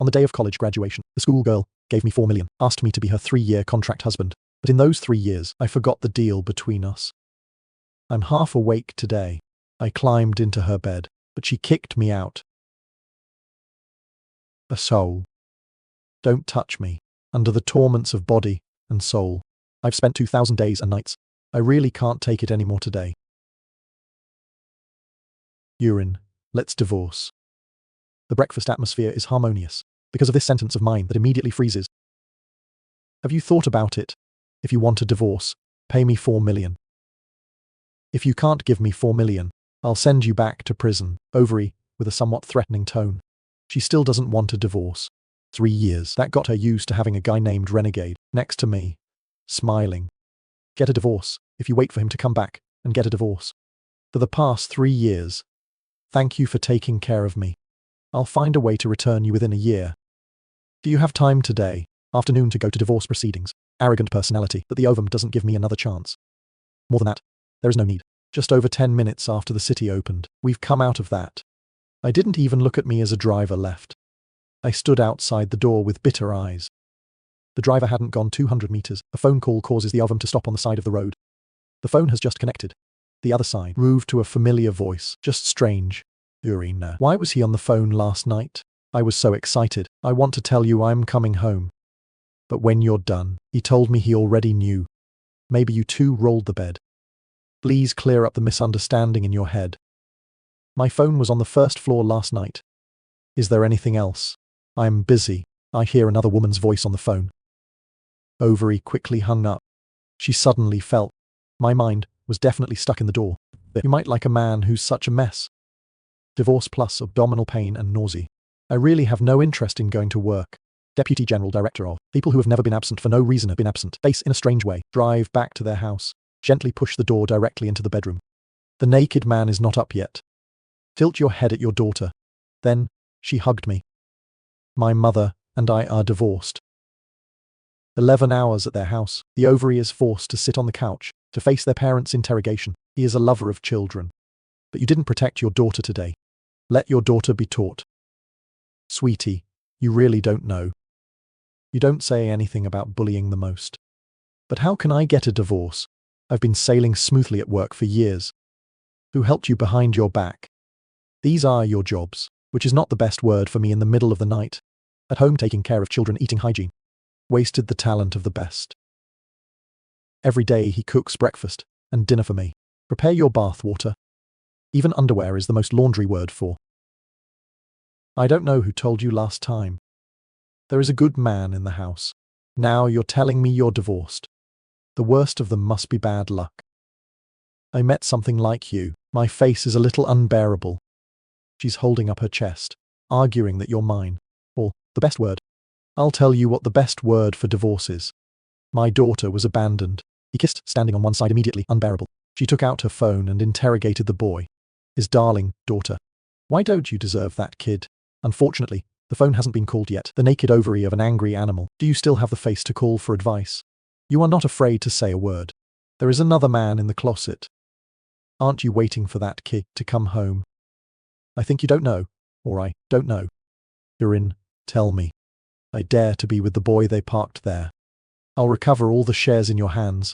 On the day of college graduation, the schoolgirl gave me $4 million, asked me to be her 3-year contract husband. But in those 3 years, I forgot the deal between us. I'm half awake today. I climbed into her bed, but she kicked me out. A soul. Don't touch me. Under the torments of body and soul. I've spent 2,000 days and nights. I really can't take it anymore today. Urine. Let's divorce. The breakfast atmosphere is harmonious because of this sentence of mine that immediately freezes. Have you thought about it? If you want a divorce, pay me $4 million. If you can't give me $4 million, I'll send you back to prison. Ovary, with a somewhat threatening tone. She still doesn't want a divorce. 3 years. That got her used to having a guy named Renegade next to me, smiling. Get a divorce if you wait for him to come back and get a divorce. For the past 3 years. Thank you for taking care of me. I'll find a way to return you within a year. Do you have time today, afternoon, to go to divorce proceedings? Arrogant personality, that the ovum doesn't give me another chance. More than that, there is no need. Just over 10 minutes after the city opened, we've come out of that. I didn't even look at me as a driver left. I stood outside the door with bitter eyes. The driver hadn't gone 200 meters. A phone call causes the ovum to stop on the side of the road. The phone has just connected. The other side moved to a familiar voice. Just strange. Urina. Why was he on the phone last night? I was so excited. I want to tell you I'm coming home. But when you're done, he told me he already knew. Maybe you two rolled the bed. Please clear up the misunderstanding in your head. My phone was on the first floor last night. Is there anything else? I'm busy. I hear another woman's voice on the phone. Ovary quickly hung up. She suddenly felt. My mind was definitely stuck in the door. You might like a man who's such a mess. Divorce plus abdominal pain and nausea. I really have no interest in going to work. Deputy General Director of people who have never been absent for no reason have been absent. Face in a strange way. Drive back to their house. Gently push the door directly into the bedroom. The naked man is not up yet. Tilt your head at your daughter. Then, she hugged me. My mother and I are divorced. 11 hours at their house. The ovary is forced to sit on the couch to face their parents' interrogation. He is a lover of children. But you didn't protect your daughter today. Let your daughter be taught. Sweetie, you really don't know. You don't say anything about bullying the most. But how can I get a divorce? I've been sailing smoothly at work for years. Who helped you behind your back? These are your jobs, which is not the best word for me in the middle of the night. At home taking care of children, eating hygiene. Wasted the talent of the best. Every day he cooks breakfast and dinner for me. Prepare your bath water. Even underwear is the most laundry word for. I don't know who told you last time. There is a good man in the house. Now you're telling me you're divorced. The worst of them must be bad luck. I met something like you. My face is a little unbearable. She's holding up her chest, arguing that you're mine. Or, the best word. I'll tell you what the best word for divorce is. My daughter was abandoned. He kissed, standing on one side immediately, unbearable. She took out her phone and interrogated the boy. His darling daughter. Why don't you deserve that kid? Unfortunately, the phone hasn't been called yet. The naked ovary of an angry animal. Do you still have the face to call for advice? You are not afraid to say a word. There is another man in the closet. Aren't you waiting for that kid to come home? I think you don't know, or I don't know. You're in, tell me. I dare to be with the boy they parked there. I'll recover all the shares in your hands.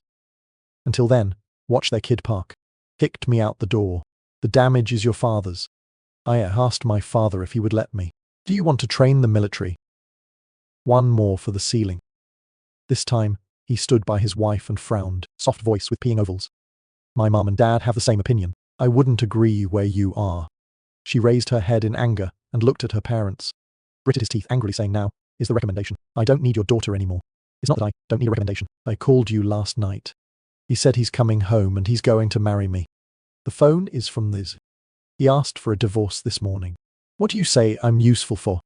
Until then, watch their kid park. Kicked me out the door. The damage is your father's. I asked my father if he would let me. Do you want to train the military? One more for the ceiling. This time, he stood by his wife and frowned, soft voice with peeing ovals. My mum and dad have the same opinion. I wouldn't agree where you are. She raised her head in anger and looked at her parents. Gritted his teeth angrily, saying, now is the recommendation. I don't need your daughter anymore. It's not that I don't need a recommendation. I called you last night. He said he's coming home and he's going to marry me. The phone is from Liz. He asked for a divorce this morning. What do you say I'm useful for?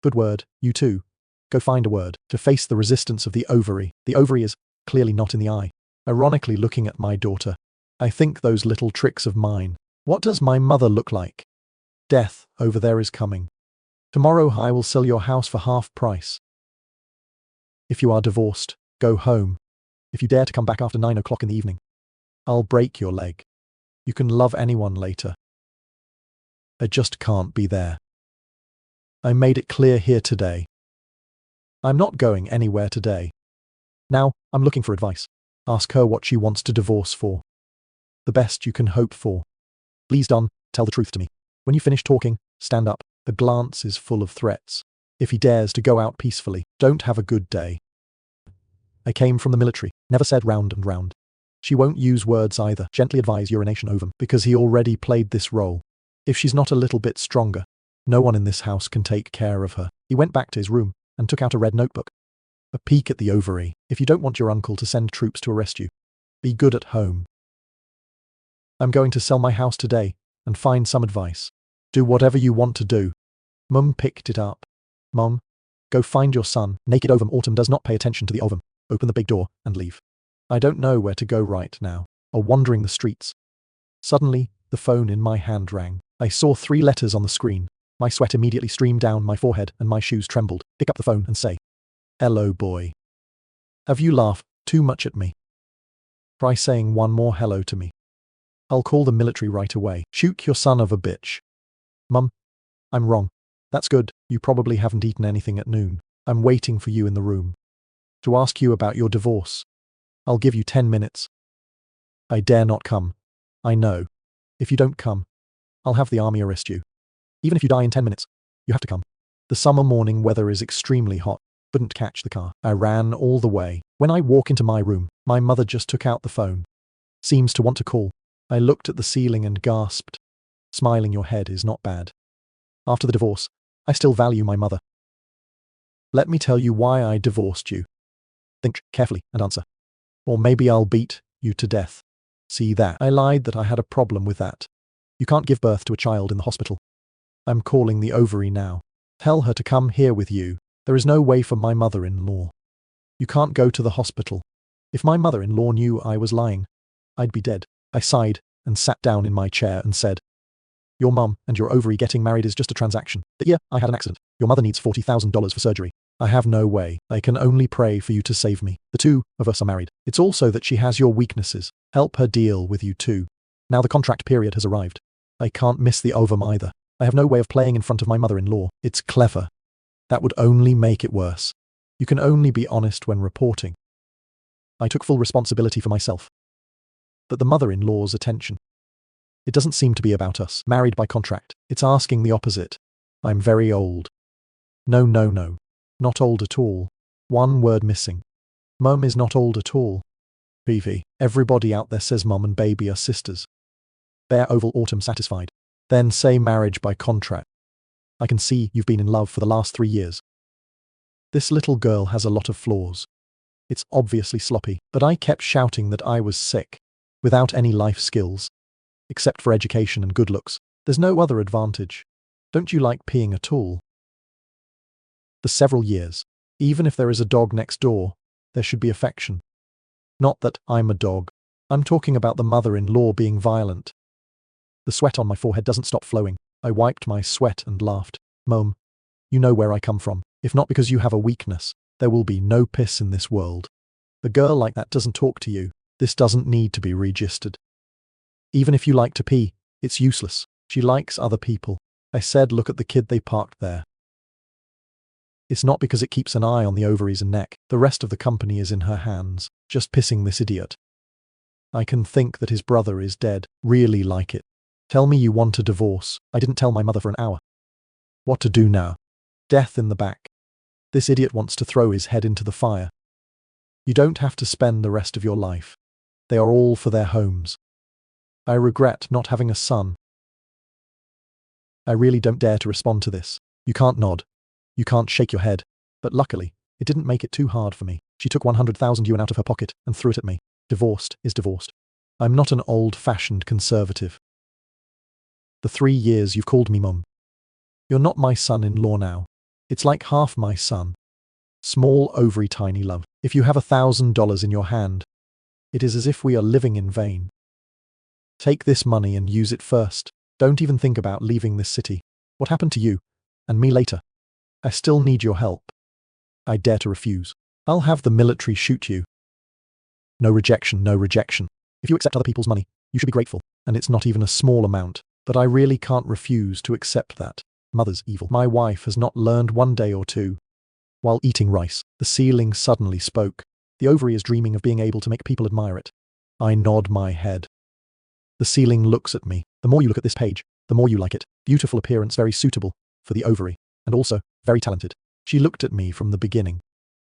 Good word, you too. Go find a word to face the resistance of the ovary. The ovary is clearly not in the eye. Ironically looking at my daughter. I think those little tricks of mine. What does my mother look like? Death over there is coming. Tomorrow I will sell your house for half price. If you are divorced, go home. If you dare to come back after 9 o'clock in the evening, I'll break your leg. You can love anyone later. I just can't be there. I made it clear here today. I'm not going anywhere today. Now, I'm looking for advice. Ask her what she wants to divorce for. The best you can hope for. Please, Don, tell the truth to me. When you finish talking, stand up. Her glance is full of threats. If he dares to go out peacefully, don't have a good day. I came from the military, never said round and round. She won't use words either. Gently advise urination over him, because he already played this role. If she's not a little bit stronger, no one in this house can take care of her. He went back to his room and took out a red notebook. A peek at the ovary. If you don't want your uncle to send troops to arrest you, be good at home. I'm going to sell my house today and find some advice. Do whatever you want to do. Mum picked it up. Mum, go find your son. Naked ovum. Autumn does not pay attention to the ovum. Open the big door and leave. I don't know where to go right now, or wandering the streets. Suddenly, the phone in my hand rang. I saw 3 letters on the screen. My sweat immediately streamed down my forehead and my shoes trembled. Pick up the phone and say, "Hello, boy. Have you laughed too much at me? Try saying one more hello to me. I'll call the military right away. Shoot your son of a bitch." Mum, I'm wrong. That's good. You probably haven't eaten anything at noon. I'm waiting for you in the room to ask you about your divorce. I'll give you 10 minutes. I dare not come. I know. If you don't come, I'll have the army arrest you. Even if you die in 10 minutes, you have to come. The summer morning weather is extremely hot. Couldn't catch the car. I ran all the way. When I walk into my room, my mother just took out the phone. Seems to want to call. I looked at the ceiling and gasped. Smiling your head is not bad. After the divorce, I still value my mother. Let me tell you why I divorced you. Think carefully and answer. Or maybe I'll beat you to death. See that? I lied that I had a problem with that. You can't give birth to a child in the hospital. I'm calling the ovary now. Tell her to come here with you. There is no way for my mother-in-law. You can't go to the hospital. If my mother-in-law knew I was lying, I'd be dead. I sighed and sat down in my chair and said, "Your mum and your ovary getting married is just a transaction. That year, I had an accident. Your mother needs $40,000 for surgery. I have no way. I can only pray for you to save me. The two of us are married. It's also that she has your weaknesses. Help her deal with you too. Now the contract period has arrived. I can't miss the ovum either. I have no way of playing in front of my mother-in-law. It's clever. That would only make it worse. You can only be honest when reporting. I took full responsibility for myself. But the mother-in-law's attention. It doesn't seem to be about us, married by contract. It's asking the opposite. I'm very old. No, no, no. Not old at all. One word missing. Mum is not old at all. PV. Everybody out there says mum and baby are sisters. Bear oval autumn satisfied. Then say marriage by contract. I can see you've been in love for the last 3 years. This little girl has a lot of flaws. It's obviously sloppy, but I kept shouting that I was sick, without any life skills. Except for education and good looks, there's no other advantage. Don't you like peeing at all? For several years, even if there is a dog next door, there should be affection. Not that I'm a dog. I'm talking about the mother-in-law being violent. The sweat on my forehead doesn't stop flowing. I wiped my sweat and laughed. Mum, you know where I come from. If not because you have a weakness, there will be no piss in this world. A girl like that doesn't talk to you. This doesn't need to be registered. Even if you like to pee, it's useless. She likes other people. I said, look at the kid they parked there. It's not because it keeps an eye on the ovaries and neck. The rest of the company is in her hands, just pissing this idiot. I can think that his brother is dead. Really like it. Tell me you want a divorce. I didn't tell my mother for an hour. What to do now? Death in the back. This idiot wants to throw his head into the fire. You don't have to spend the rest of your life. They are all for their homes. I regret not having a son. I really don't dare to respond to this. You can't nod. You can't shake your head. But luckily, it didn't make it too hard for me. She took 100,000 yuan out of her pocket and threw it at me. Divorced is divorced. I'm not an old-fashioned conservative. The 3 years you've called me mum. You're not my son-in-law now. It's like half my son. Small ovary tiny love. If you have $1,000 in your hand, it is as if we are living in vain. Take this money and use it first. Don't even think about leaving this city. What happened to you? And me later? I still need your help. I dare to refuse. I'll have the military shoot you. No rejection, no rejection. If you accept other people's money, you should be grateful, and it's not even a small amount, but I really can't refuse to accept that. Mother's evil. My wife has not learned one day or two. While eating rice, the ceiling suddenly spoke. The ovary is dreaming of being able to make people admire it. I nod my head. The ceiling looks at me. The more you look at this page, the more you like it. Beautiful appearance, very suitable for the ovary, and also very talented. She looked at me from the beginning.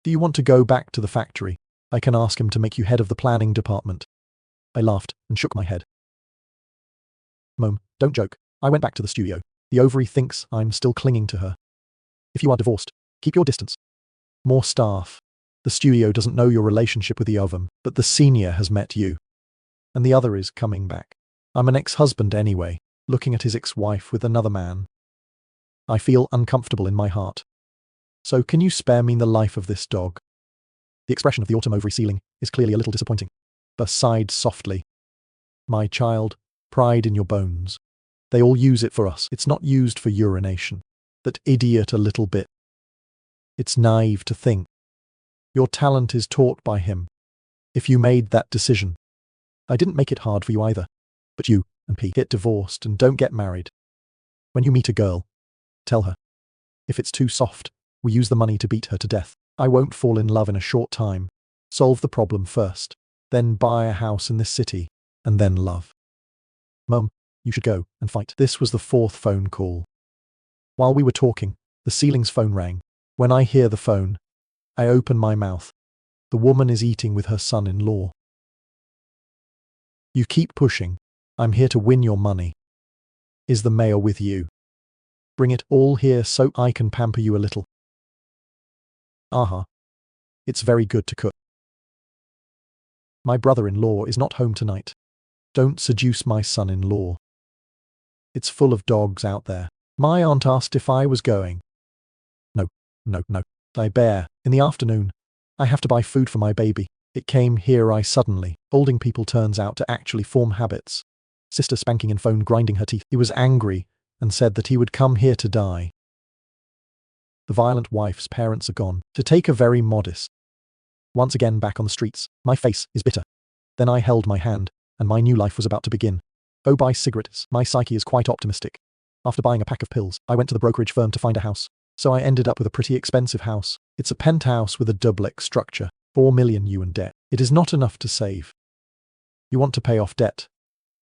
Do you want to go back to the factory? I can ask him to make you head of the planning department. I laughed and shook my head. Mom, don't joke. I went back to the studio. The ovary thinks I'm still clinging to her. If you are divorced, keep your distance. More staff. The studio doesn't know your relationship with the ovum, but the senior has met you. And the other is coming back. I'm an ex-husband anyway, looking at his ex-wife with another man. I feel uncomfortable in my heart. So can you spare me the life of this dog? The expression of the autumn ovary ceiling is clearly a little disappointing. Bus sighed softly. My child, pride in your bones. They all use it for us. It's not used for urination. That idiot a little bit. It's naive to think. Your talent is taught by him. If you made that decision. I didn't make it hard for you either. But you and P get divorced and don't get married. When you meet a girl, tell her. If it's too soft, we use the money to beat her to death. I won't fall in love in a short time. Solve the problem first. Then buy a house in this city. And then love. Mum, you should go and fight. This was the 4th phone call. While we were talking, the ceiling's phone rang. When I hear the phone, I open my mouth. The woman is eating with her son-in-law. You keep pushing. I'm here to win your money. Is the mayor with you? Bring it all here so I can pamper you a little. Aha. It's very good to cook. My brother-in-law is not home tonight. Don't seduce my son-in-law. It's full of dogs out there. My aunt asked if I was going. No. I bear. In the afternoon. I have to buy food for my baby. It came here suddenly. Holding people turns out to actually form habits. Sister spanking and phone grinding her teeth. He was angry and said that he would come here to die. The violent wife's parents are gone. To take a very modest. Once again back on the streets. My face is bitter. Then I held my hand, and my new life was about to begin. Oh, buy cigarettes. My psyche is quite optimistic. After buying a pack of pills, I went to the brokerage firm to find a house. So I ended up with a pretty expensive house. It's a penthouse with a duplex structure. 4 million you in debt. It is not enough to save. You want to pay off debt.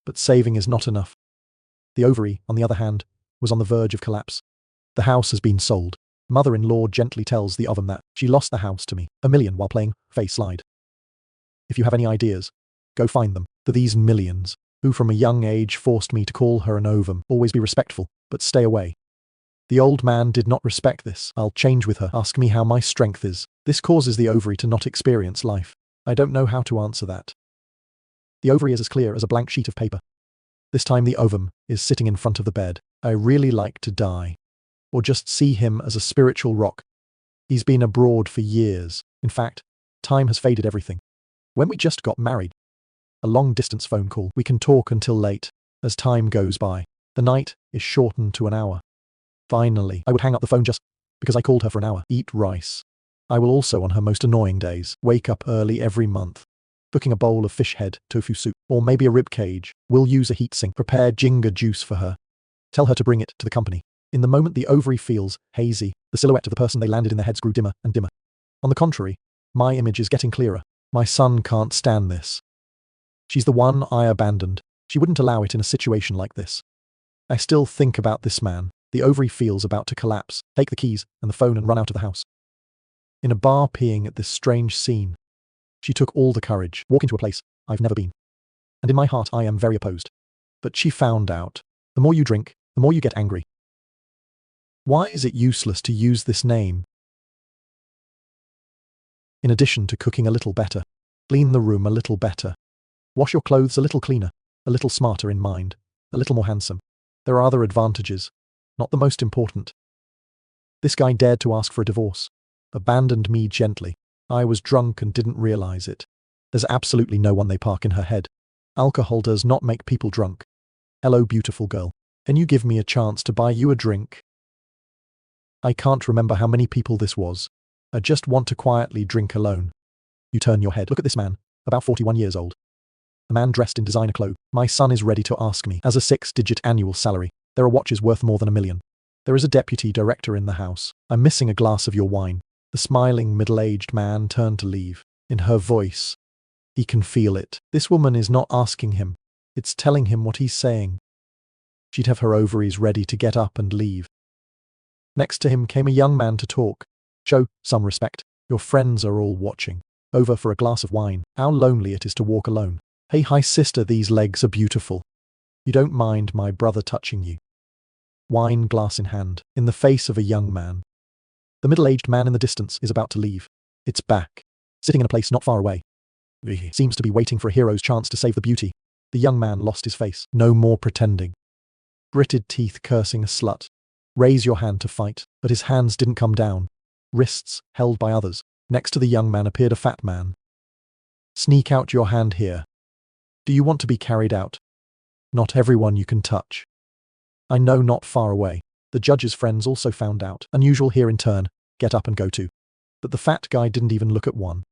But saving is not enough. The ovary, on the other hand, was on the verge of collapse. The house has been sold. Mother-in-law gently tells the oven that she lost the house to me. $1 million while playing face slide. If you have any ideas, go find them. To these millions, who from a young age forced me to call her an ovum. Always be respectful, but stay away. The old man did not respect this. I'll change with her. Ask me how my strength is. This causes the ovary to not experience life. I don't know how to answer that. The ovary is as clear as a blank sheet of paper. This time the ovum is sitting in front of the bed. I really like to die. Or just see him as a spiritual rock. He's been abroad for years. In fact, time has faded everything. When we just got married. A long-distance phone call. We can talk until late. As time goes by, the night is shortened to an hour. Finally, I would hang up the phone just because I called her for an hour. Eat rice. I will also on her most annoying days. Wake up early every month. Cooking a bowl of fish head, tofu soup, or maybe a rib cage. We'll use a heat sink. Prepare ginger juice for her. Tell her to bring it to the company. In the moment the ovary feels hazy, the silhouette of the person they landed in their heads grew dimmer and dimmer. On the contrary, my image is getting clearer. My son can't stand this. She's the one I abandoned. She wouldn't allow it in a situation like this. I still think about this man. The ovary feels about to collapse. Take the keys and the phone and run out of the house. In a bar peeing at this strange scene. She took all the courage. Walk into a place I've never been. And in my heart I am very opposed. But she found out. The more you drink, the more you get angry. Why is it useless to use this name? In addition to cooking a little better, clean the room a little better, wash your clothes a little cleaner, a little smarter in mind, a little more handsome. There are other advantages, not the most important. This guy dared to ask for a divorce, abandoned me gently. I was drunk and didn't realize it. There's absolutely no one they park in her head. Alcohol does not make people drunk. Hello, beautiful girl. Can you give me a chance to buy you a drink? I can't remember how many people this was. I just want to quietly drink alone. You turn your head. Look at this man, about 41 years old. A man dressed in designer clothes. My son is ready to ask me. As a 6-digit annual salary, there are watches worth more than $1 million. There is a deputy director in the house. I'm missing a glass of your wine. The smiling middle-aged man turned to leave. In her voice, he can feel it. This woman is not asking him. It's telling him what he's saying. She'd have her ovaries ready to get up and leave. Next to him came a young man to talk. Show some respect. Your friends are all watching. Over for a glass of wine. How lonely it is to walk alone. Hey, hi sister, these legs are beautiful. You don't mind my brother touching you. Wine glass in hand, in the face of a young man. The middle-aged man in the distance is about to leave. It's back, sitting in a place not far away. He seems to be waiting for a hero's chance to save the beauty. The young man lost his face. No more pretending. Gritted teeth cursing a slut. Raise your hand to fight, but his hands didn't come down. Wrists held by others. Next to the young man appeared a fat man. Sneak out your hand here. Do you want to be carried out? Not everyone you can touch. I know, not far away. The judge's friends also found out. Unusual here in turn. Get up and go to. But the fat guy didn't even look at one.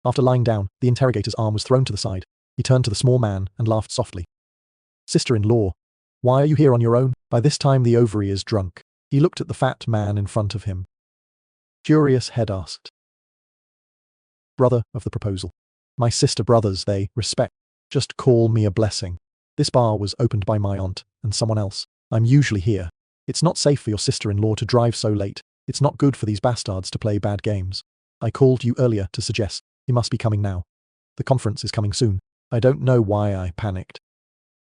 After lying down, the interrogator's arm was thrown to the side. He turned to the small man and laughed softly. Sister-in-law, why are you here on your own? By this time the ovary is drunk. He looked at the fat man in front of him. Curious head asked. Brother of the proposal. My sister brothers, they respect. Just call me a blessing. This bar was opened by my aunt and someone else. I'm usually here. It's not safe for your sister-in-law to drive so late. It's not good for these bastards to play bad games. I called you earlier to suggest he must be coming now. The conference is coming soon. I don't know why I panicked.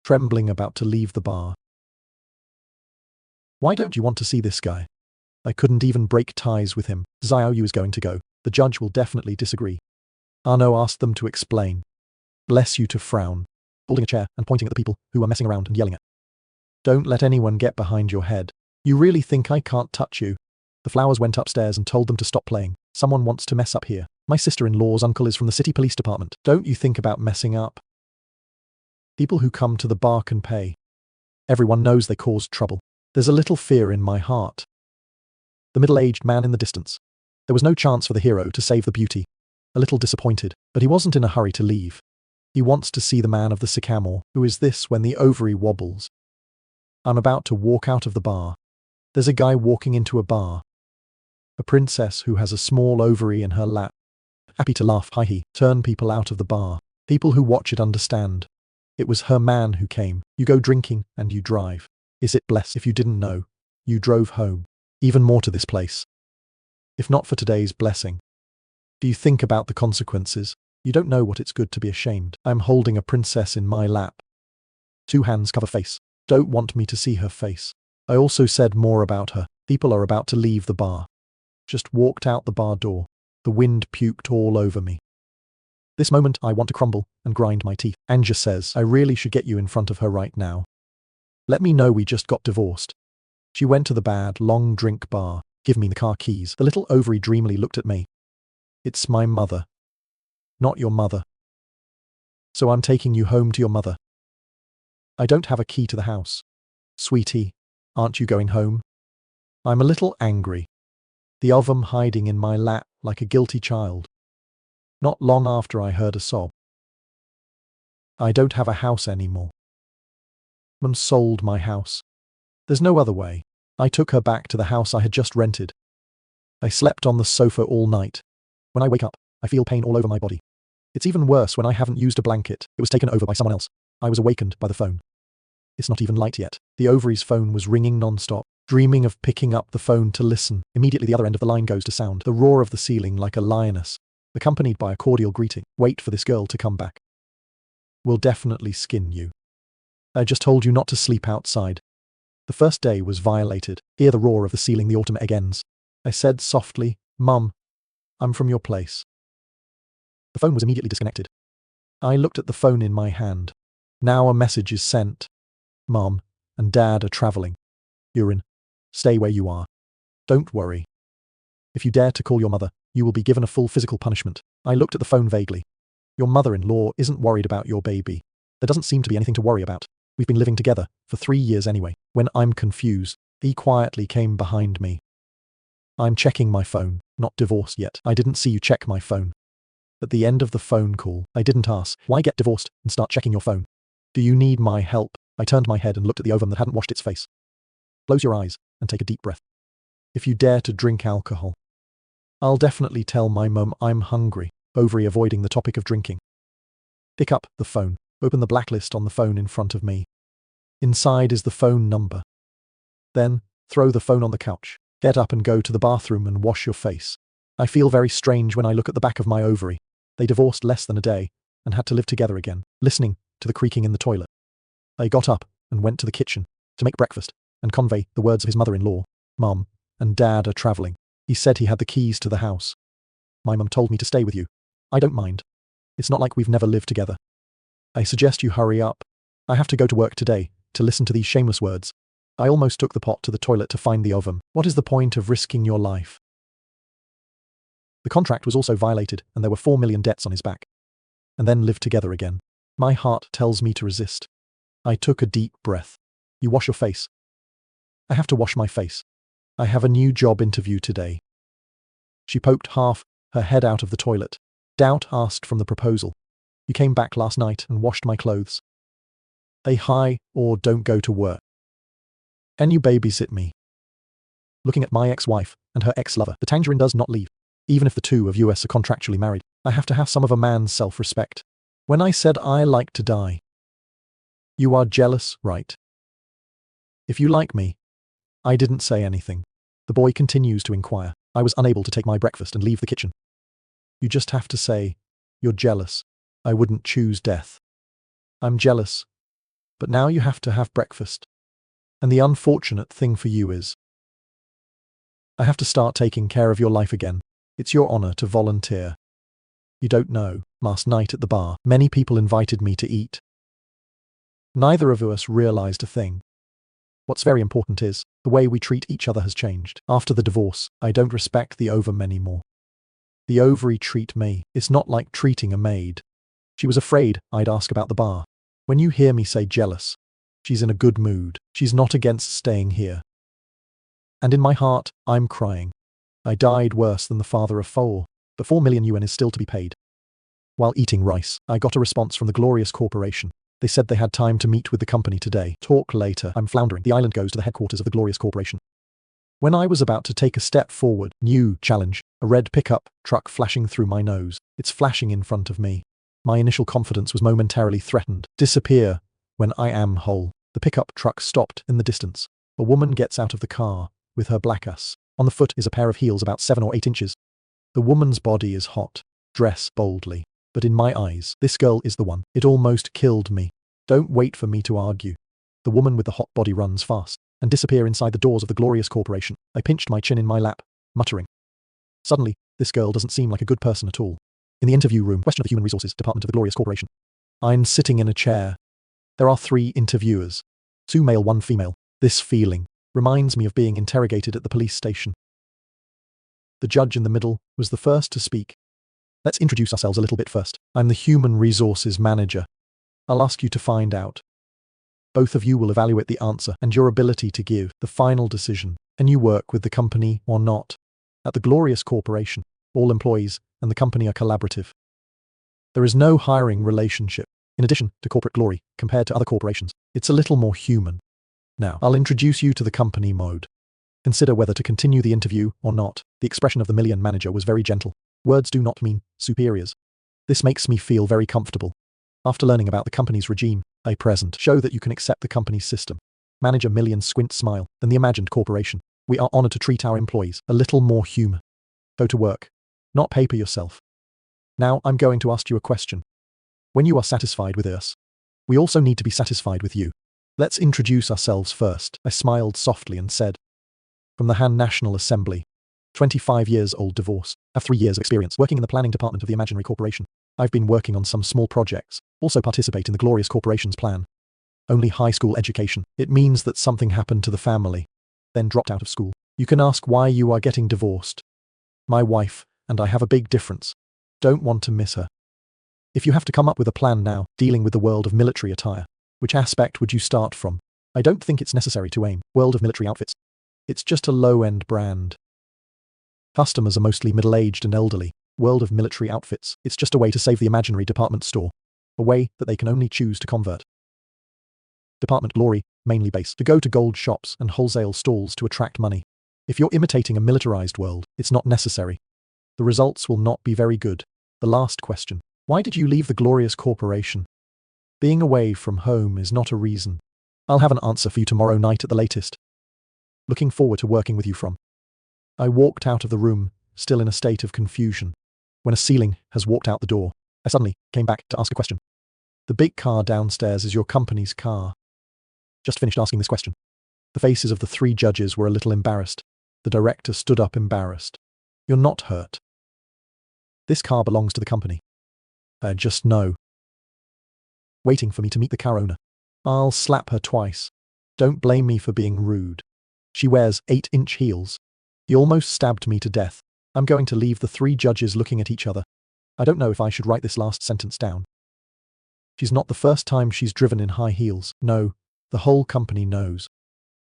Trembling about to leave the bar. Why don't you want to see this guy? I couldn't even break ties with him. Xiaoyu is going to go. The judge will definitely disagree. Arno asked them to explain. Bless you to frown. Holding a chair and pointing at the people who were messing around and yelling at. Don't let anyone get behind your head. You really think I can't touch you? The flowers went upstairs and told them to stop playing. Someone wants to mess up here. My sister-in-law's uncle is from the city police department. Don't you think about messing up? People who come to the bar can pay. Everyone knows they caused trouble. There's a little fear in my heart. The middle-aged man in the distance. There was no chance for the hero to save the beauty. A little disappointed, but he wasn't in a hurry to leave. He wants to see the man of the sycamore. Who is this when the ovary wobbles? I'm about to walk out of the bar. There's a guy walking into a bar. A princess who has a small ovary in her lap. Happy to laugh, hi-he, turn people out of the bar. People who watch it understand. It was her man who came. You go drinking and you drive. Is it blessed? If you didn't know, you drove home. Even more to this place. If not for today's blessing. Do you think about the consequences? You don't know what it's good to be ashamed. I'm holding a princess in my lap. 2 hands cover face. Don't want me to see her face. I also said more about her. People are about to leave the bar. Just walked out the bar door. The wind puked all over me. This moment I want to crumble and grind my teeth. Anja says, I really should get you in front of her right now. Let me know we just got divorced. She went to the bad, long drink bar. Give me the car keys. The little ovary dreamily looked at me. It's my mother. Not your mother. So I'm taking you home to your mother. I don't have a key to the house. Sweetie, aren't you going home? I'm a little angry. The ovum hiding in my lap like a guilty child. Not long after I heard a sob. I don't have a house anymore. Mum sold my house. There's no other way. I took her back to the house I had just rented. I slept on the sofa all night. When I wake up, I feel pain all over my body. It's even worse when I haven't used a blanket. It was taken over by someone else. I was awakened by the phone. It's not even light yet. The ovary's phone was ringing non-stop. Dreaming of picking up the phone to listen. Immediately the other end of the line goes to sound. The roar of the ceiling like a lioness. Accompanied by a cordial greeting. Wait for this girl to come back. We'll definitely skin you. I just told you not to sleep outside. The first day was violated. Hear the roar of the ceiling, the autumn egg ends. I said softly, Mum, I'm from your place. The phone was immediately disconnected. I looked at the phone in my hand. Now a message is sent. Mom and Dad are traveling. Urine. Stay where you are. Don't worry. If you dare to call your mother, you will be given a full physical punishment. I looked at the phone vaguely. Your mother-in-law isn't worried about your baby. There doesn't seem to be anything to worry about. We've been living together for 3 years anyway. When I'm confused, he quietly came behind me. I'm checking my phone. Not divorced yet. I didn't see you check my phone. At the end of the phone call, I didn't ask, why get divorced and start checking your phone? Do you need my help? I turned my head and looked at the ovum that hadn't washed its face. Close your eyes. and take a deep breath. If you dare to drink alcohol, I'll definitely tell my mum I'm hungry. Ovary avoiding the topic of drinking. Pick up the phone. Open the blacklist on the phone in front of me. Inside is the phone number. Then, throw the phone on the couch. Get up and go to the bathroom and wash your face. I feel very strange when I look at the back of my ovary. They divorced less than a day and had to live together again, listening to the creaking in the toilet. I got up and went to the kitchen to make breakfast and convey the words of his mother-in-law. Mum and Dad are traveling. He said he had the keys to the house. My mum told me to stay with you. I don't mind. It's not like we've never lived together. I suggest you hurry up. I have to go to work today to listen to these shameless words. I almost took the pot to the toilet to find the oven. What is the point of risking your life? The contract was also violated and there were 4 million debts on his back. And then lived together again. My heart tells me to resist. I took a deep breath. You wash your face. I have to wash my face. I have a new job interview today. She poked half her head out of the toilet. Doubt asked from the proposal. You came back last night and washed my clothes. A hi or don't go to work. Can you babysit me? Looking at my ex-wife and her ex-lover, the tangerine does not leave. Even if the two of us are contractually married, I have to have some of a man's self-respect. When I said I like to die. You are jealous, right? If you like me. I didn't say anything. The boy continues to inquire. I was unable to take my breakfast and leave the kitchen. You just have to say, you're jealous. I wouldn't choose death. I'm jealous. But now you have to have breakfast. And the unfortunate thing for you is, I have to start taking care of your life again. It's your honor to volunteer. You don't know, last night at the bar, many people invited me to eat. Neither of us realized a thing. What's very important is, the way we treat each other has changed. After the divorce, I don't respect the ovum anymore. The ovary treat me. It's not like treating a maid. She was afraid I'd ask about the bar. When you hear me say jealous, she's in a good mood. She's not against staying here. And in my heart, I'm crying. I died worse than the father of 4, but 4 million yuan is still to be paid. While eating rice, I got a response from the Glorious Corporation. They said they had time to meet with the company today. Talk later. I'm floundering. The island goes to the headquarters of the Glorious Corporation. When I was about to take a step forward, new challenge, a red pickup truck flashing through my nose. It's flashing in front of me. My initial confidence was momentarily threatened. Disappear when I am whole. The pickup truck stopped in the distance. A woman gets out of the car with her black ass. On the foot is a pair of heels about 7 or 8 inches. The woman's body is hot. Dress boldly. But in my eyes, this girl is the one. It almost killed me. Don't wait for me to argue. The woman with the hot body runs fast and disappear inside the doors of the Glorious Corporation. I pinched my chin in my lap, muttering. Suddenly, this girl doesn't seem like a good person at all. In the interview room, question of the Human Resources Department of the Glorious Corporation. I'm sitting in a chair. There are 3 interviewers. 2 male, 1 female. This feeling reminds me of being interrogated at the police station. The judge in the middle was the first to speak. Let's introduce ourselves a little bit first. I'm the Human Resources Manager. I'll ask you to find out. Both of you will evaluate the answer and your ability to give the final decision. Can you work with the company or not? At the Glorious Corporation, all employees and the company are collaborative. There is no hiring relationship. In addition to corporate glory, compared to other corporations, it's a little more human. Now, I'll introduce you to the company mode. Consider whether to continue the interview or not. The expression of the million manager was very gentle. Words do not mean superiors. This makes me feel very comfortable. After learning about the company's regime, I present show that you can accept the company's system. Manager Million squint smile than the imagined corporation. We are honored to treat our employees a little more human. Go to work. Not paper yourself. Now I'm going to ask you a question. When you are satisfied with us, we also need to be satisfied with you. Let's introduce ourselves first. I smiled softly and said, from the Han National Assembly, 25 years old, divorce, have 3 years of experience working in the planning department of the imaginary corporation. I've been working on some small projects, also participate in the Glorious Corporation's plan. Only high school education. It means that something happened to the family, then dropped out of school. You can ask why you are getting divorced. My wife and I have a big difference. Don't want to miss her. If you have to come up with a plan now, dealing with the world of military attire, which aspect would you start from? I don't think it's necessary to aim. World of military outfits. It's just a low-end brand. Customers are mostly middle-aged and elderly. World of military outfits. It's just a way to save the imaginary department store. A way that they can only choose to convert. Department glory, mainly base, to go to gold shops and wholesale stalls to attract money. If you're imitating a militarized world, it's not necessary. The results will not be very good. The last question. Why did you leave the glorious corporation? Being away from home is not a reason. I'll have an answer for you tomorrow night at the latest. Looking forward to working with you from. I walked out of the room, still in a state of confusion. When a ceiling has walked out the door, I suddenly came back to ask a question. The big car downstairs is your company's car. Just finished asking this question. The faces of the three judges were a little embarrassed. The director stood up embarrassed. You're not hurt. This car belongs to the company. I just know. Waiting for me to meet the car owner. I'll slap her twice. Don't blame me for being rude. She wears 8-inch heels. He almost stabbed me to death. I'm going to leave the three judges looking at each other. I don't know if I should write this last sentence down. She's not the first time she's driven in high heels. No, the whole company knows.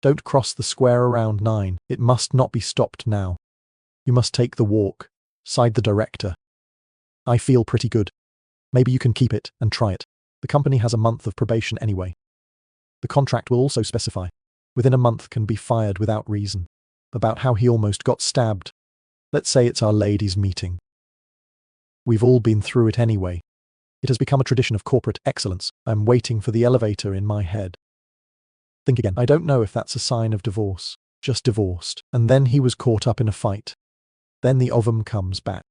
Don't cross the square around 9. It must not be stopped now. You must take the walk, sighed the director. I feel pretty good. Maybe you can keep it and try it. The company has a month of probation anyway. The contract will also specify. Within a month can be fired without reason. About how he almost got stabbed. Let's say it's our ladies' meeting. We've all been through it anyway. It has become a tradition of corporate excellence. I'm waiting for the elevator in my head. Think again. I don't know if that's a sign of divorce. Just divorced. And then he was caught up in a fight. Then the ovum comes back.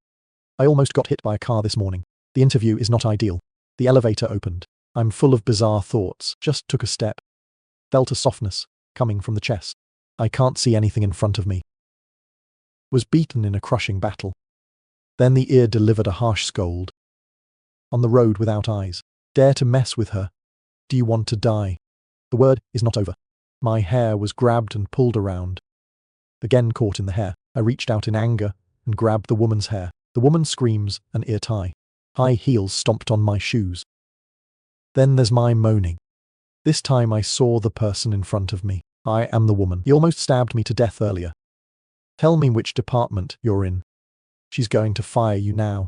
I almost got hit by a car this morning. The interview is not ideal. The elevator opened. I'm full of bizarre thoughts. Just took a step. Felt a softness coming from the chest. I can't see anything in front of me. Was beaten in a crushing battle. Then the ear delivered a harsh scold. On the road without eyes. Dare to mess with her. Do you want to die? The word is not over. My hair was grabbed and pulled around. Again caught in the hair. I reached out in anger and grabbed the woman's hair. The woman screams, an ear tie. High heels stomped on my shoes. Then there's my moaning. This time I saw the person in front of me. I am the woman. He almost stabbed me to death earlier. Tell me which department you're in. She's going to fire you now.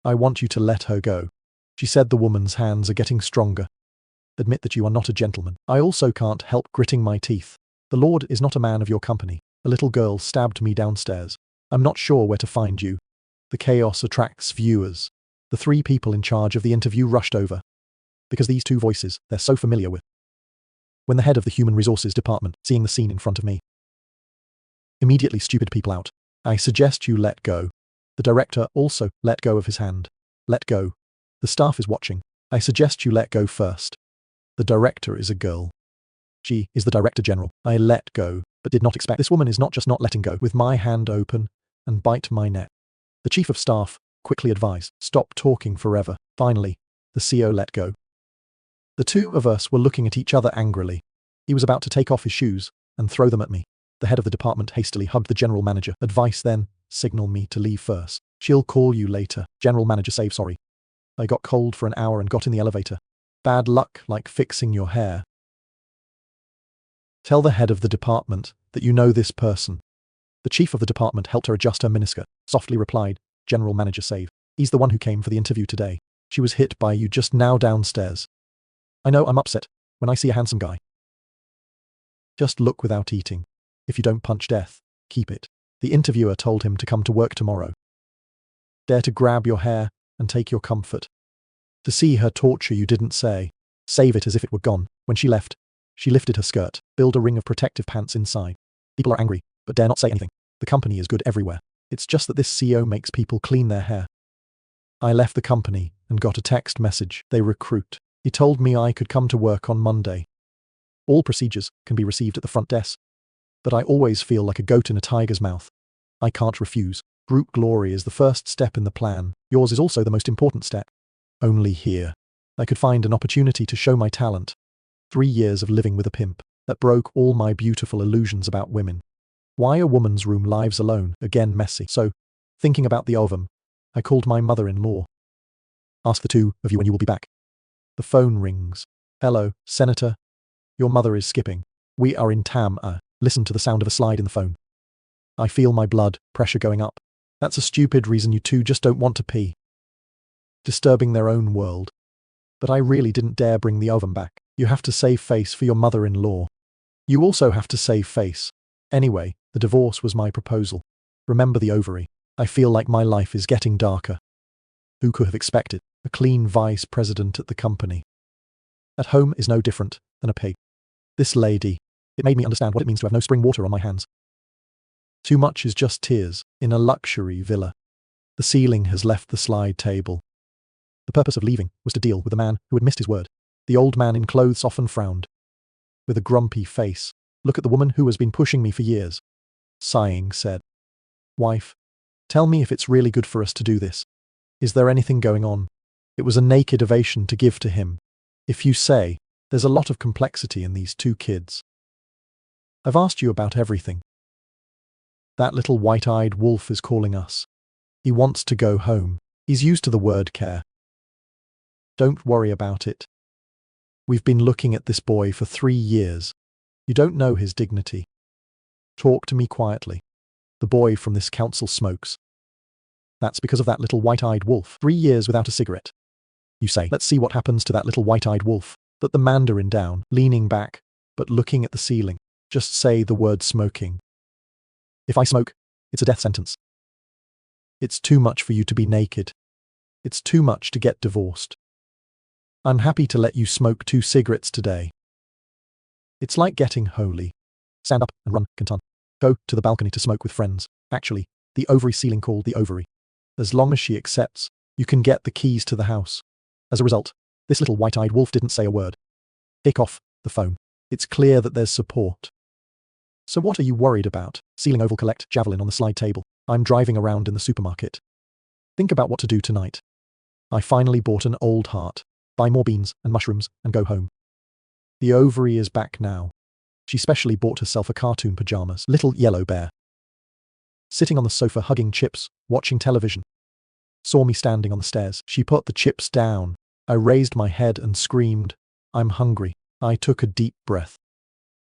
I want you to let her go. She said the woman's hands are getting stronger. Admit that you are not a gentleman. I also can't help gritting my teeth. The Lord is not a man of your company. A little girl stabbed me downstairs. I'm not sure where to find you. The chaos attracts viewers. The three people in charge of the interview rushed over. Because these two voices, they're so familiar with. When the head of the Human Resources Department, seeing the scene in front of me. Immediately stupid people out. I suggest you let go. The director also let go of his hand. Let go. The staff is watching. I suggest you let go first. The director is a girl. She is the director general. I let go, but did not expect. This woman is not just not letting go, with my hand open and bite my neck. The chief of staff quickly advised, stop talking forever. Finally, the CO let go. The two of us were looking at each other angrily. He was about to take off his shoes and throw them at me. The head of the department hastily hugged the general manager. Advice then, signal me to leave first. She'll call you later. General manager save sorry. I got cold for an hour and got in the elevator. Bad luck like fixing your hair. Tell the head of the department that you know this person. The chief of the department helped her adjust her miniskirt. Softly replied, General manager save. He's the one who came for the interview today. She was hit by you just now downstairs. I know I'm upset when I see a handsome guy. Just look without eating. If you don't punch death, keep it. The interviewer told him to come to work tomorrow. Dare to grab your hair and take your comfort. To see her torture you didn't say. Save it as if it were gone. When she left, she lifted her skirt, build a ring of protective pants inside. People are angry, but dare not say anything. The company is good everywhere. It's just that this CEO makes people clean their hair. I left the company and got a text message. They recruit. He told me I could come to work on Monday. All procedures can be received at the front desk. But I always feel like a goat in a tiger's mouth. I can't refuse. Group glory is the first step in the plan. Yours is also the most important step. Only here. I could find an opportunity to show my talent. 3 years of living with a pimp. That broke all my beautiful illusions about women. Why a woman's room lives alone, again messy. So, thinking about the ovum, I called my mother-in-law. Ask the two of you when you will be back. The phone rings. Hello, Senator. Your mother is skipping. We are in Listen to the sound of a slide in the phone. I feel my blood pressure going up. That's a stupid reason you two just don't want to pee. Disturbing their own world. But I really didn't dare bring the ovum back. You have to save face for your mother-in-law. You also have to save face. Anyway, the divorce was my proposal. Remember the ovary. I feel like my life is getting darker. Who could have expected a clean vice president at the company? At home is no different than a pig. This lady, it made me understand what it means to have no spring water on my hands. Too much is just tears in a luxury villa. The ceiling has left the slide table. The purpose of leaving was to deal with the man who had missed his word. The old man in clothes often frowned. With a grumpy face, look at the woman who has been pushing me for years. Sighing, said, "Wife, tell me if it's really good for us to do this. Is there anything going on?" It was a naked ovation to give to him. If you say, there's a lot of complexity in these two kids. I've asked you about everything. That little white-eyed wolf is calling us. He wants to go home. He's used to the word care. Don't worry about it. We've been looking at this boy for 3 years. You don't know his dignity. Talk to me quietly. The boy from this council smokes. That's because of that little white-eyed wolf. 3 years without a cigarette. You say, let's see what happens to that little white-eyed wolf. But the mandarin down, leaning back, but looking at the ceiling. Just say the word smoking. If I smoke, it's a death sentence. It's too much for you to be naked. It's too much to get divorced. I'm happy to let you smoke 2 cigarettes today. It's like getting holy. Stand up and run, Canton. Go to the balcony to smoke with friends. Actually, the ovary ceiling called the ovary. As long as she accepts, you can get the keys to the house. As a result, this little white-eyed wolf didn't say a word. Pick off the phone. It's clear that there's support. So what are you worried about? Ceiling oval collect javelin on the slide table. I'm driving around in the supermarket. Think about what to do tonight. I finally bought an old heart. Buy more beans and mushrooms and go home. The ovary is back now. She specially bought herself a cartoon pajamas, little yellow bear. Sitting on the sofa hugging chips, watching television. Saw me standing on the stairs. She put the chips down. I raised my head and screamed, "I'm hungry." I took a deep breath.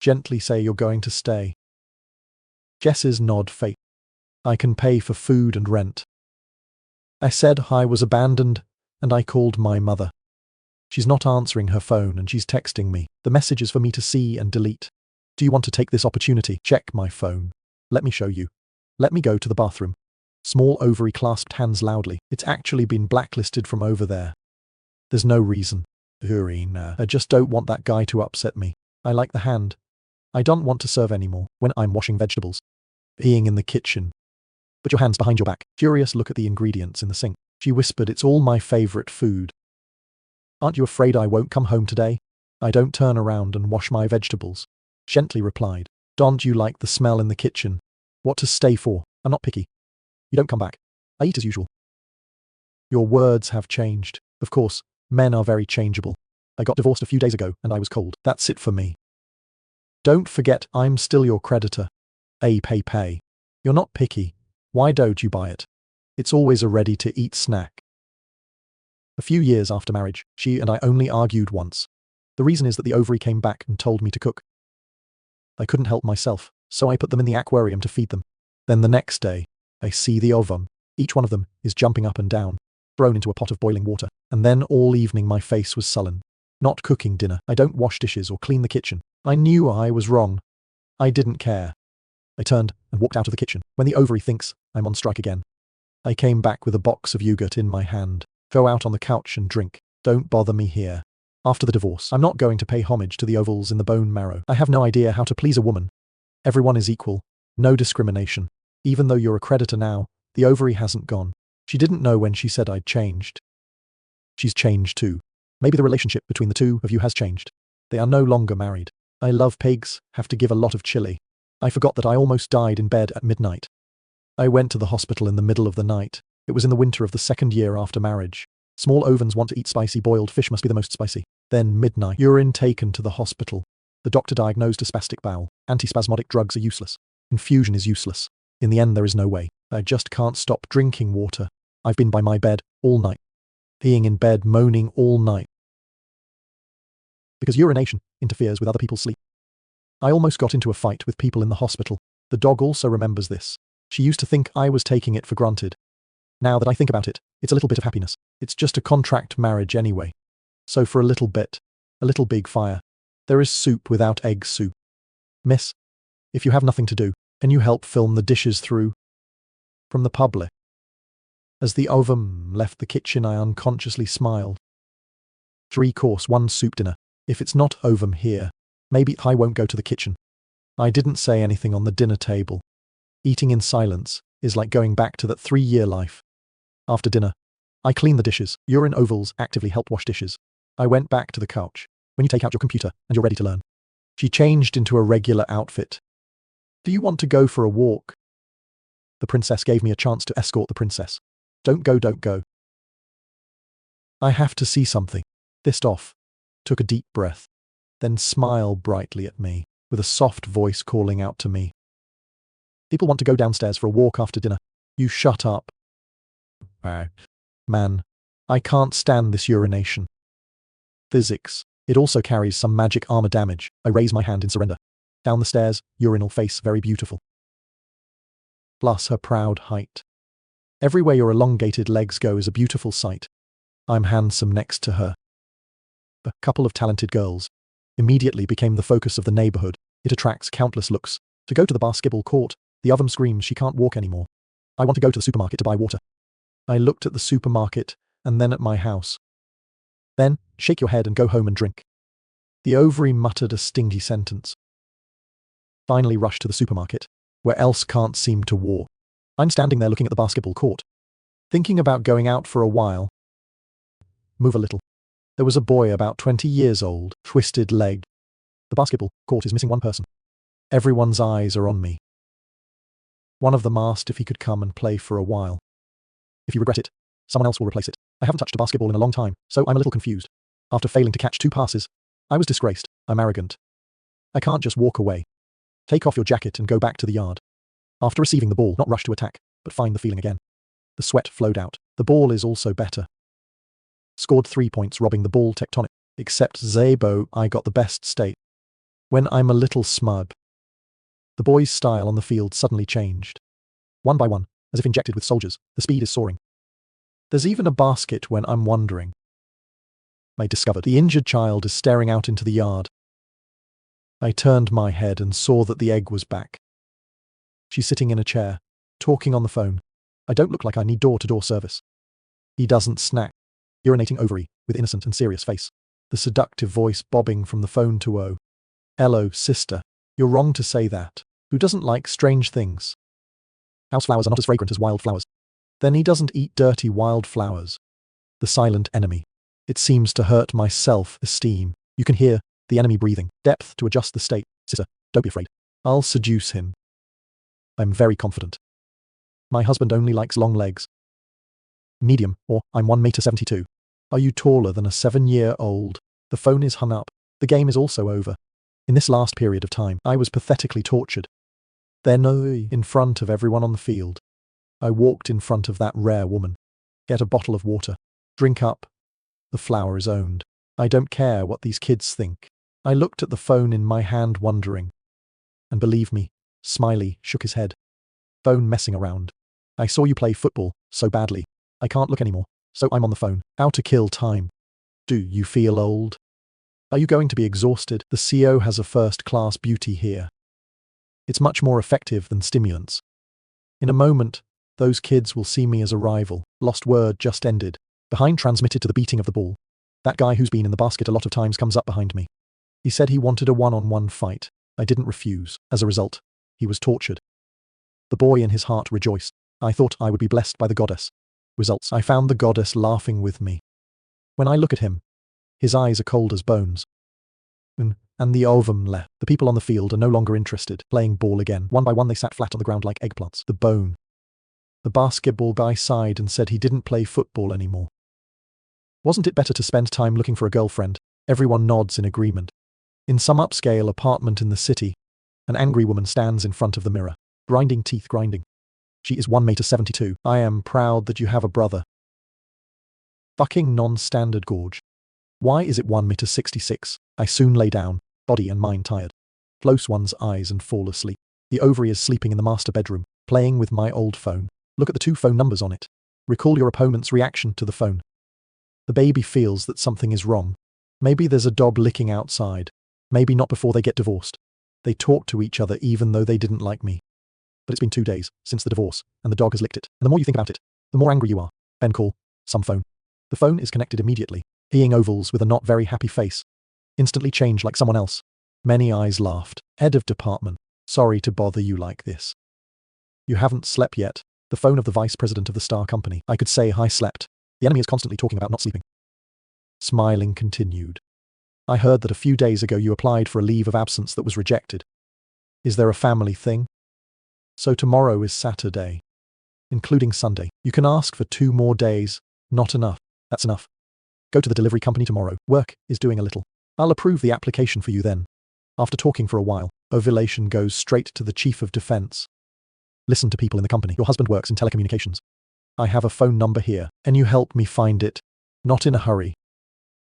Gently say you're going to stay. Guesses nod fate. I can pay for food and rent. I said I was abandoned, and I called my mother. She's not answering her phone and she's texting me. The message is for me to see and delete. Do you want to take this opportunity? Check my phone. Let me show you. Let me go to the bathroom. Small ovary clasped hands loudly. It's actually been blacklisted from over there. There's no reason. I just don't want that guy to upset me. I like the hand. I don't want to serve anymore when I'm washing vegetables. Being in the kitchen. Put your hands behind your back. Furious look at the ingredients in the sink. She whispered, "It's all my favorite food." Aren't you afraid I won't come home today? I don't turn around and wash my vegetables. Gently replied, "Don't you like the smell in the kitchen? What to stay for? I'm not picky. You don't come back. I eat as usual." Your words have changed. Of course, men are very changeable. I got divorced a few days ago and I was cold. That's it for me. Don't forget, I'm still your creditor. Pay. You're not picky. Why don't you buy it? It's always a ready-to-eat snack. A few years after marriage, she and I only argued once. The reason is that the ovary came back and told me to cook. I couldn't help myself, so I put them in the aquarium to feed them. Then the next day, I see the ovum. Each one of them is jumping up and down, thrown into a pot of boiling water. And then all evening my face was sullen. Not cooking dinner. I don't wash dishes or clean the kitchen. I knew I was wrong. I didn't care. I turned and walked out of the kitchen. When the ovary thinks I'm on strike again. I came back with a box of yogurt in my hand. Go out on the couch and drink. Don't bother me here. After the divorce, I'm not going to pay homage to the ovals in the bone marrow. I have no idea how to please a woman. Everyone is equal. No discrimination. Even though you're a creditor now, the ovary hasn't gone. She didn't know when she said I'd changed. She's changed too. Maybe the relationship between the two of you has changed. They are no longer married. I love pigs, have to give a lot of chili. I forgot that I almost died in bed at midnight. I went to the hospital in the middle of the night. It was in the winter of the 2nd year after marriage. Small ovens want to eat spicy. Boiled fish must be the most spicy. Then midnight. Urine taken to the hospital. The doctor diagnosed a spastic bowel. Antispasmodic drugs are useless. Infusion is useless. In the end, there is no way. I just can't stop drinking water. I've been by my bed all night. Being in bed moaning all night. Because urination interferes with other people's sleep. I almost got into a fight with people in the hospital. The dog also remembers this. She used to think I was taking it for granted. Now that I think about it, it's a little bit of happiness. It's just a contract marriage anyway. So for a little bit, A little big fire. There is soup without egg soup. Miss, if you have nothing to do, can you help film the dishes through? From the public. As the oven left the kitchen, I unconsciously smiled. 3-course, 1 soup dinner. If it's not oven here, maybe I won't go to the kitchen. I didn't say anything on the dinner table. Eating in silence is like going back to that 3-year life. After dinner, I cleaned the dishes. Urine ovals actively helped wash dishes. I went back to the couch. When you take out your computer and you're ready to learn. She changed into a regular outfit. Do you want to go for a walk? The princess gave me a chance to escort the princess. Don't go, don't go. I have to see something. Pissed off. Took a deep breath. Then smiled brightly at me, with a soft voice calling out to me. People want to go downstairs for a walk after dinner. You shut up. Man, I can't stand this urination. Physics. It also carries some magic armor damage. I raise my hand in surrender. Down the stairs, urinal face very beautiful. Plus her proud height. Everywhere your elongated legs go is a beautiful sight. I'm handsome next to her. A couple of talented girls. Immediately became the focus of the neighborhood. It attracts countless looks. To go to the basketball court, the oven screams she can't walk anymore. I want to go to the supermarket to buy water. I looked at the supermarket and then at my house. Then, shake your head and go home and drink. The ovary muttered a stingy sentence. Finally rushed to the supermarket, where else can't seem to walk. I'm standing there looking at the basketball court, thinking about going out for a while. Move a little. There was a boy about 20 years old, twisted leg. The basketball court is missing one person. Everyone's eyes are on me. One of them asked if he could come and play for a while. If you regret it, someone else will replace it. I haven't touched a basketball in a long time, so I'm a little confused. After failing to catch 2 passes, I was disgraced. I'm arrogant. I can't just walk away. Take off your jacket and go back to the yard. After receiving the ball, not rush to attack, but find the feeling again. The sweat flowed out. The ball is also better. Scored 3 points, robbing the ball tectonic. Except Zabo, I got the best state. When I'm a little smug. The boy's style on the field suddenly changed. One by one, as if injected with soldiers, the speed is soaring. There's even a basket when I'm wondering. I discovered the injured child is staring out into the yard. I turned my head and saw that the egg was back. She's sitting in a chair, talking on the phone. I don't look like I need door-to-door service. He doesn't snack. Urinating ovary, with innocent and serious face. The seductive voice bobbing from the phone to O. Hello, sister. You're wrong to say that. Who doesn't like strange things? House flowers are not as fragrant as wild flowers. Then he doesn't eat dirty wild flowers. The silent enemy. It seems to hurt my self-esteem. You can hear the enemy breathing. Depth to adjust the state. Sister, don't be afraid. I'll seduce him. I'm very confident. My husband only likes long legs. Medium, or I'm 1.72 meters. Are you taller than a 7-year-old? The phone is hung up. The game is also over. In this last period of time, I was pathetically tortured. Then, in front of everyone on the field, I walked in front of that rare woman. Get a bottle of water. Drink up. The flower is owned. I don't care what these kids think. I looked at the phone in my hand wondering. And believe me, Smiley shook his head. Phone messing around. I saw you play football so badly. I can't look anymore, so I'm on the phone. How to kill time. Do you feel old? Are you going to be exhausted? The CO has a first-class beauty here. It's much more effective than stimulants. In a moment, those kids will see me as a rival. Lost word just ended. Behind transmitted to the beating of the ball. That guy who's been in the basket a lot of times comes up behind me. He said he wanted a one-on-one fight. I didn't refuse. As a result, he was tortured. The boy in his heart rejoiced. I thought I would be blessed by the goddess. Results, I found the goddess laughing with me. When I look at him, his eyes are cold as bones. And the ovum left. The people on the field are no longer interested. Playing ball again. One by one they sat flat on the ground like eggplants. The bone. The basketball guy sighed and said he didn't play football anymore. Wasn't it better to spend time looking for a girlfriend? Everyone nods in agreement. In some upscale apartment in the city, an angry woman stands in front of the mirror, grinding teeth grinding. She is 1.72 meters. I am proud that you have a brother. Fucking non-standard gorge. Why is it 1.66 meters? I soon lay down, body and mind tired. Close one's eyes and fall asleep. The ovary is sleeping in the master bedroom, playing with my old phone. Look at the 2 phone numbers on it. Recall your opponent's reaction to the phone. The baby feels that something is wrong. Maybe there's a dog licking outside. Maybe not before they get divorced. They talk to each other even though they didn't like me. But it's been 2 days since the divorce, and the dog has licked it. And the more you think about it, the more angry you are. Ben call. Some phone. The phone is connected immediately. Peeing ovals with a not very happy face. Instantly change like someone else. Many eyes laughed. Head of department. Sorry to bother you like this. You haven't slept yet. The phone of the vice president of the star company. I could say I slept. The enemy is constantly talking about not sleeping. Smiling continued. I heard that a few days ago you applied for a leave of absence that was rejected. Is there a family thing? So tomorrow is Saturday, including Sunday. You can ask for 2 more days. Not enough. That's enough. Go to the delivery company tomorrow. Work is doing a little. I'll approve the application for you then. After talking for a while, ovulation goes straight to the chief of defense. Listen to people in the company. Your husband works in telecommunications. I have a phone number here. Can you help me find it? Not in a hurry.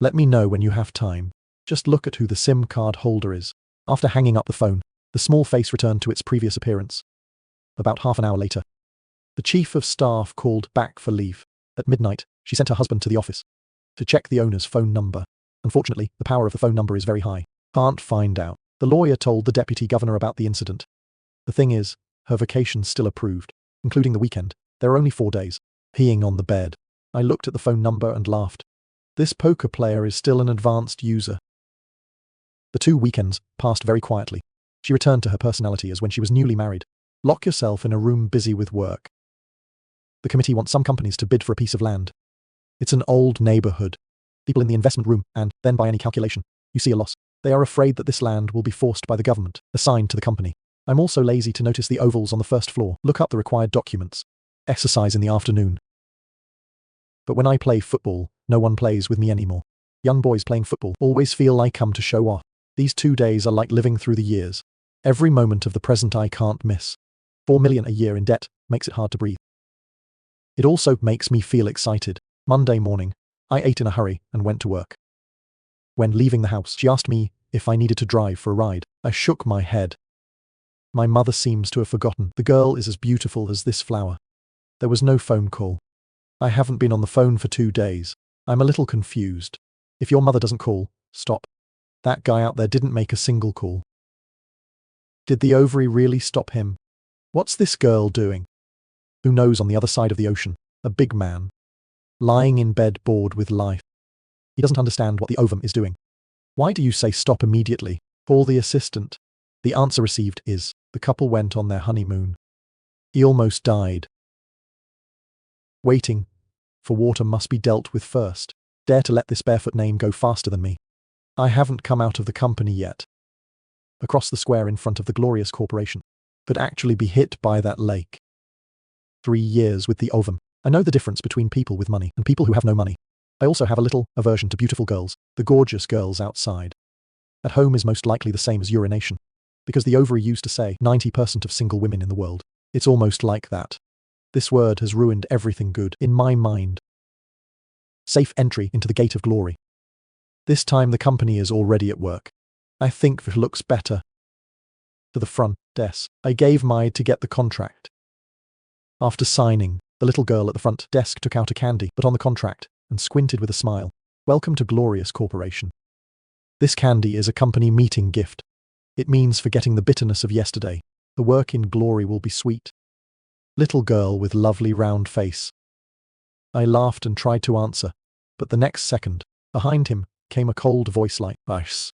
Let me know when you have time. Just look at who the SIM card holder is. After hanging up the phone, the small face returned to its previous appearance. About half an hour later, the chief of staff called back for leave. At midnight, she sent her husband to the office to check the owner's phone number. Unfortunately, the power of the phone number is very high. Can't find out. The lawyer told the deputy governor about the incident. The thing is, her vacation's still approved, including the weekend. There are only 4 days. Peeing on the bed. I looked at the phone number and laughed. This poker player is still an advanced user. The 2 weekends passed very quietly. She returned to her personality as when she was newly married. Lock yourself in a room busy with work. The committee wants some companies to bid for a piece of land. It's an old neighborhood. People in the investment room, and then by any calculation, you see a loss. They are afraid that this land will be forced by the government, assigned to the company. I'm also lazy to notice the ovals on the first floor. Look up the required documents. Exercise in the afternoon. But when I play football, no one plays with me anymore. Young boys playing football always feel I come to show off. These 2 days are like living through the years. Every moment of the present I can't miss. 4 million a year in debt makes it hard to breathe. It also makes me feel excited. Monday morning, I ate in a hurry and went to work. When leaving the house, she asked me if I needed to drive for a ride. I shook my head. My mother seems to have forgotten. The girl is as beautiful as this flower. There was no phone call. I haven't been on the phone for 2 days. I'm a little confused. If your mother doesn't call, stop. That guy out there didn't make a single call. Did the ovary really stop him? What's this girl doing? Who knows on the other side of the ocean? A big man. Lying in bed bored with life. He doesn't understand what the ovum is doing. Why do you say stop immediately? Call the assistant. The answer received is, the couple went on their honeymoon. He almost died. Waiting for water must be dealt with first. Dare to let this barefoot name go faster than me. I haven't come out of the company yet. Across the square in front of the glorious corporation. Could actually be hit by that lake. 3 years with the ovum. I know the difference between people with money and people who have no money. I also have a little aversion to beautiful girls, the gorgeous girls outside. At home is most likely the same as urination. Because the ovary used to say 90% of single women in the world. It's almost like that. This word has ruined everything good in my mind. Safe entry into the gate of glory. This time the company is already at work. I think it looks better. To the front desk. I gave mine to get the contract. After signing, the little girl at the front desk took out a candy, put on the contract, and squinted with a smile. Welcome to Glorious Corporation. This candy is a company meeting gift. It means forgetting the bitterness of yesterday. The work in glory will be sweet. Little girl with lovely round face. I laughed and tried to answer, but the next second, behind him, came a cold voice like, "Ice."